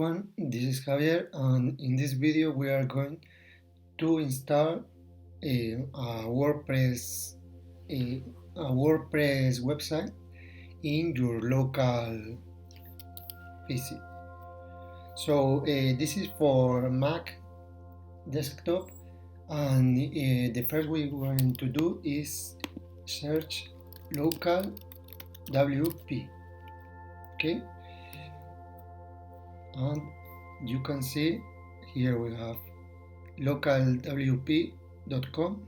This is Javier, and in this video we are going to install a WordPress website in your local PC. So this is for Mac desktop, and the first way we're going to do is search local WP. Okay, and you can see here we have localwp.com,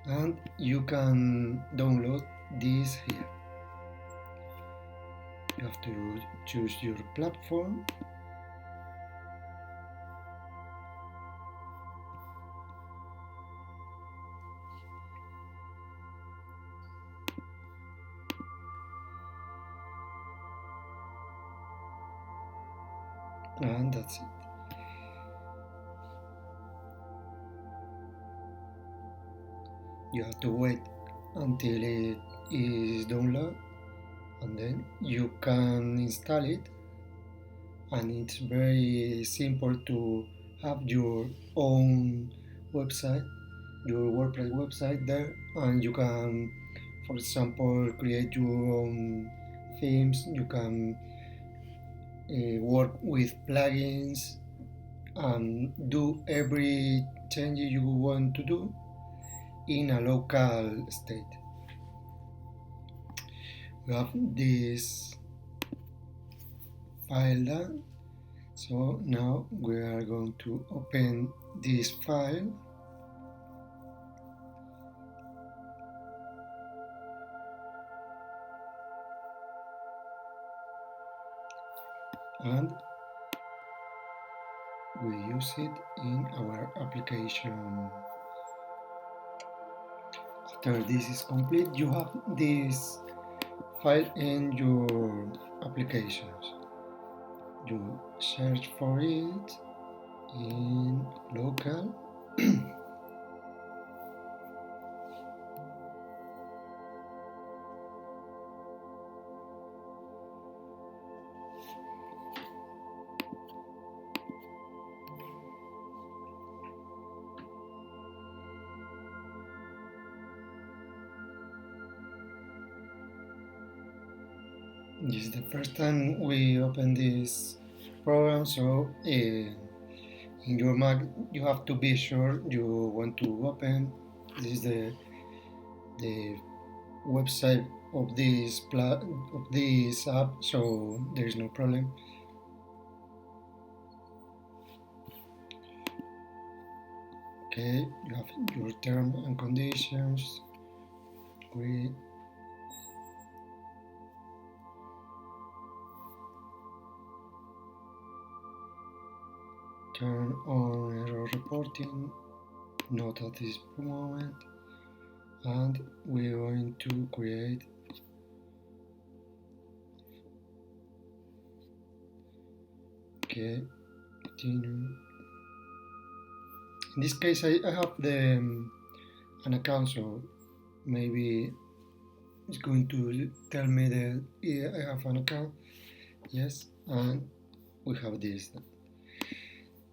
and you can download this here. You have to choose your platform, and that's it. You have to wait until it is downloaded, and then you can install it. And it's very simple to have your own website, your WordPress website there, and you can, for example, create your own themes. You can work with plugins and do every change you want to do in a local state. We have this file done, so now we are going to open this file, and we use it in our application. After this is complete, you have this file in your applications. You search for it in local This is the first time we open this program, so in your Mac you have to be sure you want to open. This is the website of this app, so there is no problem. Okay, you have your terms and conditions. Agree. Turn on error reporting, not at this moment, and we're going to create continue. In this case I have an account, so maybe it's going to tell me that I have an account. Yes, and we have this.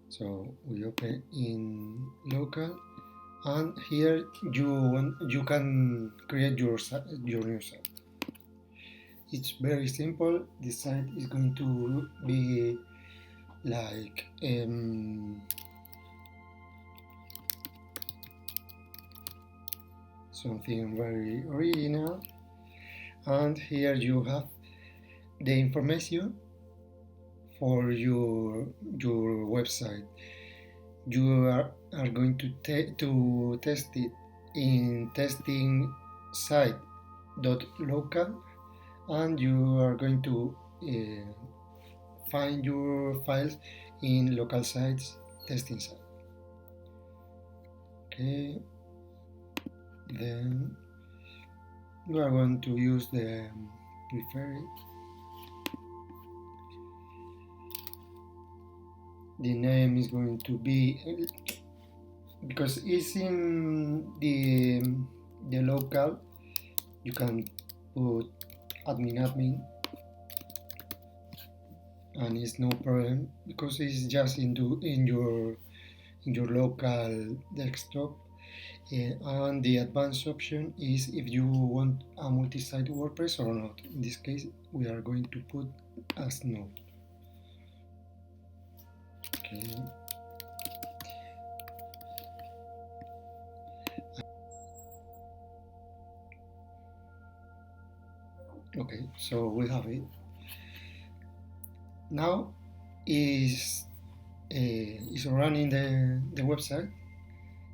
So we open in local, and here you can create your new site. It's very simple. The site is going to be like something very original, and here you have the information for your website. You are going to test it in testing site.local, and you are going to find your files in local sites testing site. Okay, then you are going to use the preferred. The name is going to be, because it's in the local, you can put admin, and it's no problem because it's just in your local desktop. And the advanced option is if you want a multi-site WordPress or not. In this case, we are going to put as no. Okay. Okay, so we have it. Now is running the website,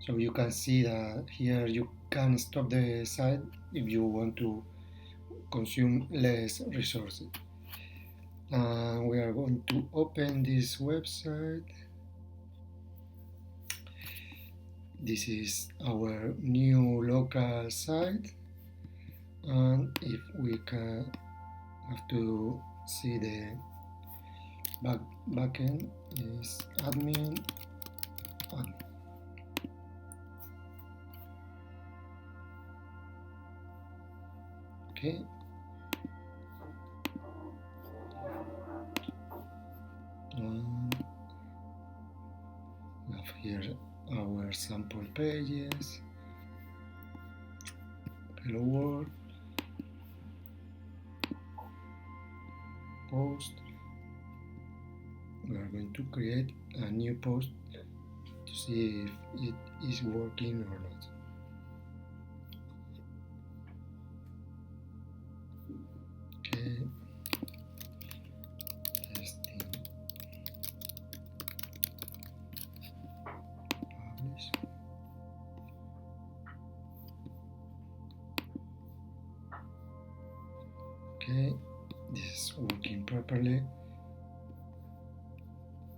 so you can see that here you can stop the site if you want to consume less resources. We are going to open this website. This is our new local site, and if we can have to see the backend is admin. Okay. We have here our sample pages. Hello world. Post. We are going to create a new post to see if it is working or not. Okay. Testing. Publish. Okay, this is working properly.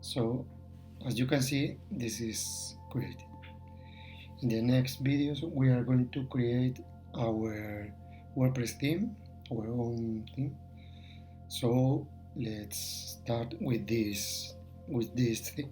So, as you can see, this is created. In the next videos, we are going to create our WordPress theme, our own theme. So let's start with this theme.